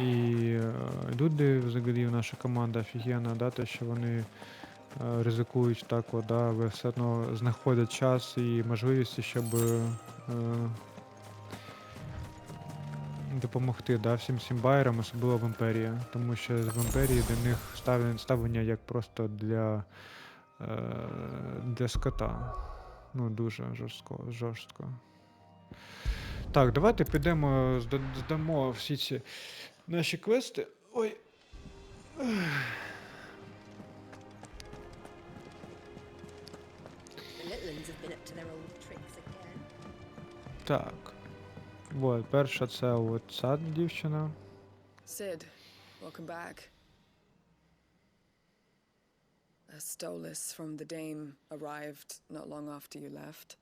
І люди, взагалі, наша команда офігенна, да, те, що вони ризикують так, да, але все одно знаходять час і можливості, щоб допомогти, да, всім цим байерам, особливо в Імперії. Тому що в Імперії до них ставлення як просто для скота. Ну, дуже жорстко. Так, давайте підемо, здамо всі ці наші квести. Ой. Так. Вот, перша це от ця дівчина. Sid, welcome back. A stolus from the Dame arrived not long after you left.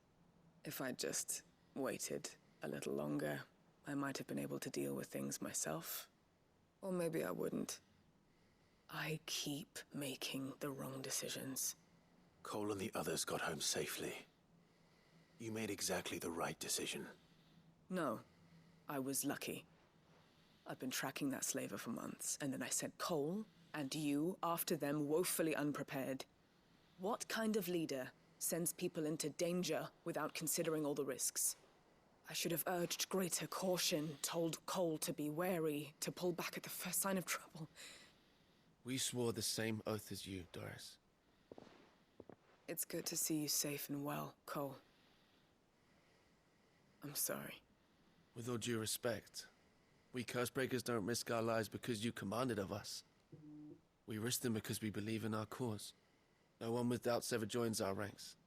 If I'd just waited a little longer, I might have been able to deal with things myself. Or maybe I wouldn't. I keep making the wrong decisions. Cole and the others got home safely. You made exactly the right decision. No, I was lucky. I've been tracking that slaver for months, and then I sent Cole and you after them woefully unprepared. What kind of leader sends people into danger without considering all the risks? I should have urged greater caution, told Cole to be wary, to pull back at the first sign of trouble. We swore the same oath as you, Doris. It's good to see you safe and well, Cole. I'm sorry. With all due respect, we Cursebreakers don't risk our lives because you commanded of us. We risk them because we believe in our cause. No one with doubts ever joins our ranks.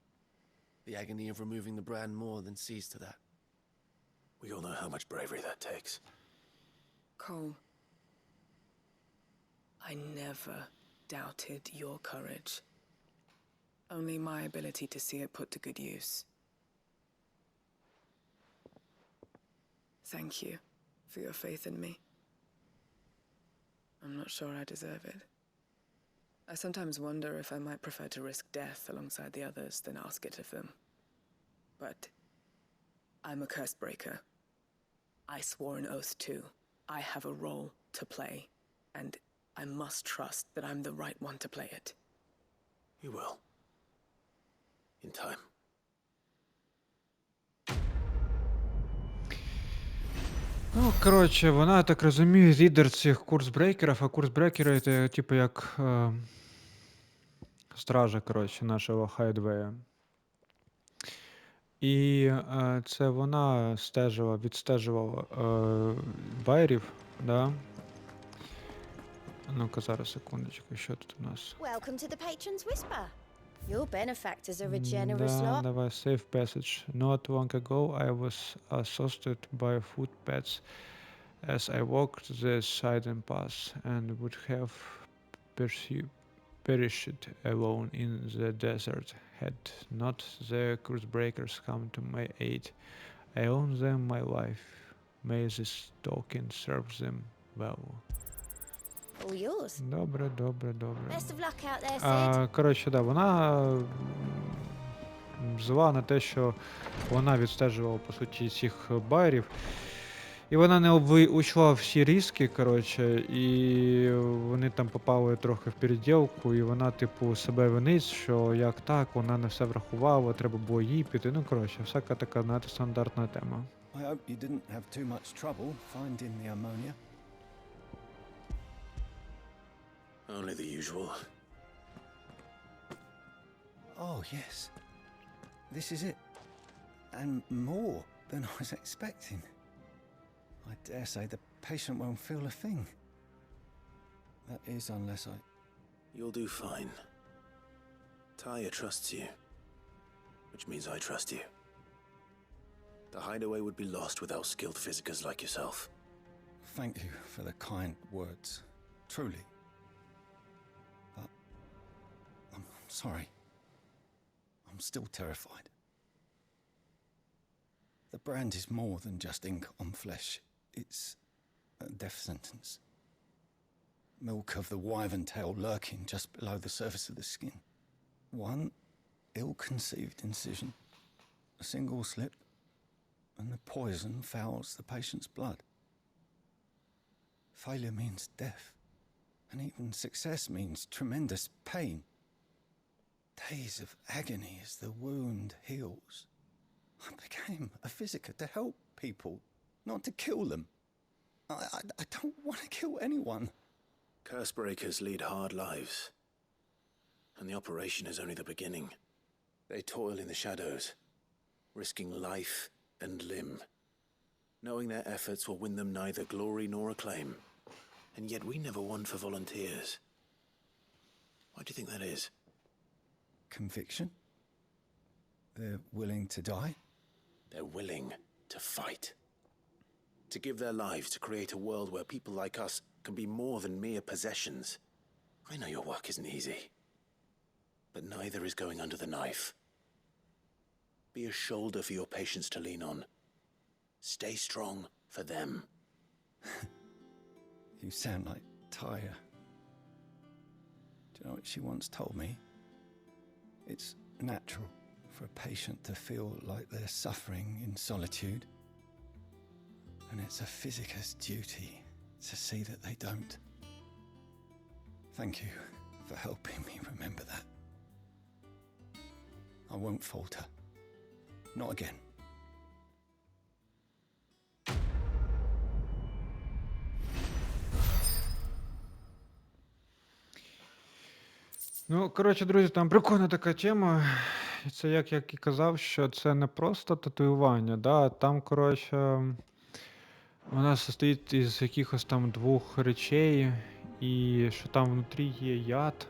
The agony of removing the brand more than sees to that. We all know how much bravery that takes. Cole, I never doubted your courage. Only my ability to see it put to good use. Thank you for your faith in me. I'm not sure I deserve it. I sometimes wonder if I might prefer to risk death alongside the others than ask it of them. But I'm a curse breaker. I swore an oath too. I have a role to play, and I must trust that I'm the right one to play it. You will. In time. Ну, коротше, вона, я так розумію, лідер цих курсбрейкерів, а курсбрейкери це типу як стража, коротше, нашого хайдвея. І це вона відстежувала байерів, да? Ну-ка, зараз, секундочку, що тут у нас? Welcome to the Patron's Whisper. Your benefactors are a generous Да, lot. давай, safe passage. Not long ago I was assaulted by footpads as I walked the silent path and would have perished alone in the desert had not the Cursebreakers come to my aid. I owe them my life. May this token serve them well. All yours. Добре, добре, добре. Best of luck out there, Sid. Коротше, да, вона зла на те, що вона відстежувала, по суті, цих байерів. І вона не учла всі ризики, коротше, і вони там попали трохи в переділку, і вона, типу, себе винить, що як так, вона не все врахувала, треба було їй піти. Ну, коротше, всяка така, знаєте, стандартна тема. I hope you didn't have too much trouble finding the ammonia. Only the usual. Oh, yes. This is it. And more than I was expecting. I dare say the patient won't feel a thing. That is, unless I... You'll do fine. Taya trusts you, which means I trust you. The hideaway would be lost without skilled physicers like yourself. Thank you for the kind words. Truly. But... I'm sorry. I'm still terrified. The brand is more than just ink on flesh. It's a death sentence. Milk of the wyvern tail lurking just below the surface of the skin. One ill-conceived incision, a single slip, and the poison fouls the patient's blood. Failure means death, and even success means tremendous pain. Days of agony as the wound heals. I became a physiker to help people, not to kill them. I don't want to kill anyone. Cursebreakers lead hard lives, and the operation is only the beginning. They toil in the shadows, risking life and limb, knowing their efforts will win them neither glory nor acclaim. And yet we never won for volunteers. Why do you think that is? Conviction? They're willing to die? They're willing to fight. To give their lives to create a world where people like us can be more than mere possessions. I know your work isn't easy, but neither is going under the knife. Be a shoulder for your patients to lean on. Stay strong for them. You sound like Taya. Do you know what she once told me? It's natural for a patient to feel like they're suffering in solitude. And it's a physiker's duty to see that they don't. Thank you for helping me remember that. I won't falter. Not again. Ну, коротше, друзі, там прикольна така тема. І це як я і казав, що це не просто татуювання, да? Там, коротше, вона состоїть із якихось там двох речей, і що там внутрі є яд.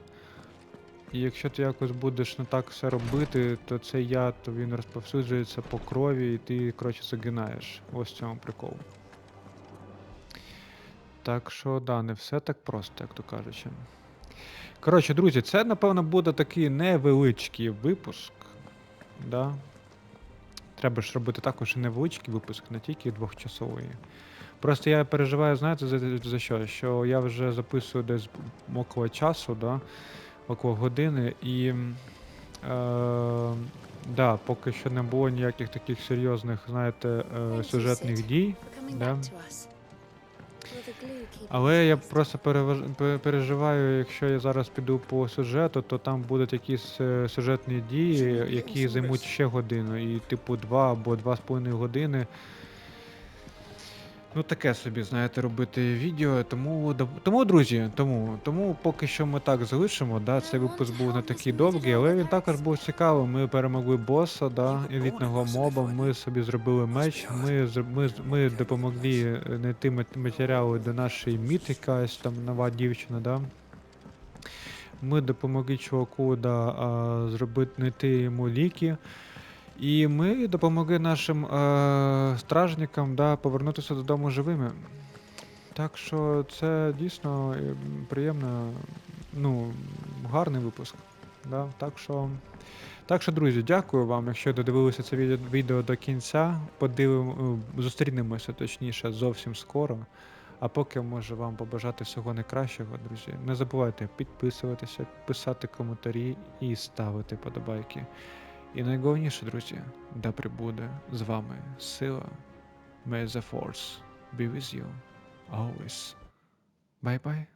І якщо ти якось будеш не так все робити, то цей яд, він розповсюджується по крові, і ти, коротше, загинаєш. Ось в цьому прикол. Так що, да, не все так просто, як то кажучи. Коротше, друзі, це, напевно, буде такий невеличкий випуск. Да? Треба ж робити також і невеличкий випуск, не тільки двохчасовий. Просто я переживаю, знаєте, за що? Що я вже записую десь около часу, да? Около години, і да, поки що не було ніяких таких серйозних, знаєте, сюжетних дій. Да? Але я просто переживаю, якщо я зараз піду по сюжету, то там будуть якісь сюжетні дії, які займуть ще годину. І типу 2 або 2,5 години. Ну таке собі, знаєте, робити відео. Тому друзі, тому поки що ми так залишимо. Да? Цей випуск був не такий довгий, але він також був цікавий. Ми перемогли боса, да? Елітного моба, ми собі зробили меч, ми допомогли знайти матеріали до нашої міт, якась там нова дівчина. Да? Ми допомогли чуваку знайти йому ліки. І ми допомогли нашим стражникам повернутися додому живими. Так що це дійсно приємно, гарний випуск. Да? Так що, друзі, дякую вам, якщо додивилися це відео до кінця. Зустрінемося, точніше, зовсім скоро. А поки можу вам побажати всього найкращого, друзі. Не забувайте підписуватися, писати коментарі і ставити подобайки. І найголовніше, друзі, да прибуде з вами сила. May the force be with you always. Bye-bye.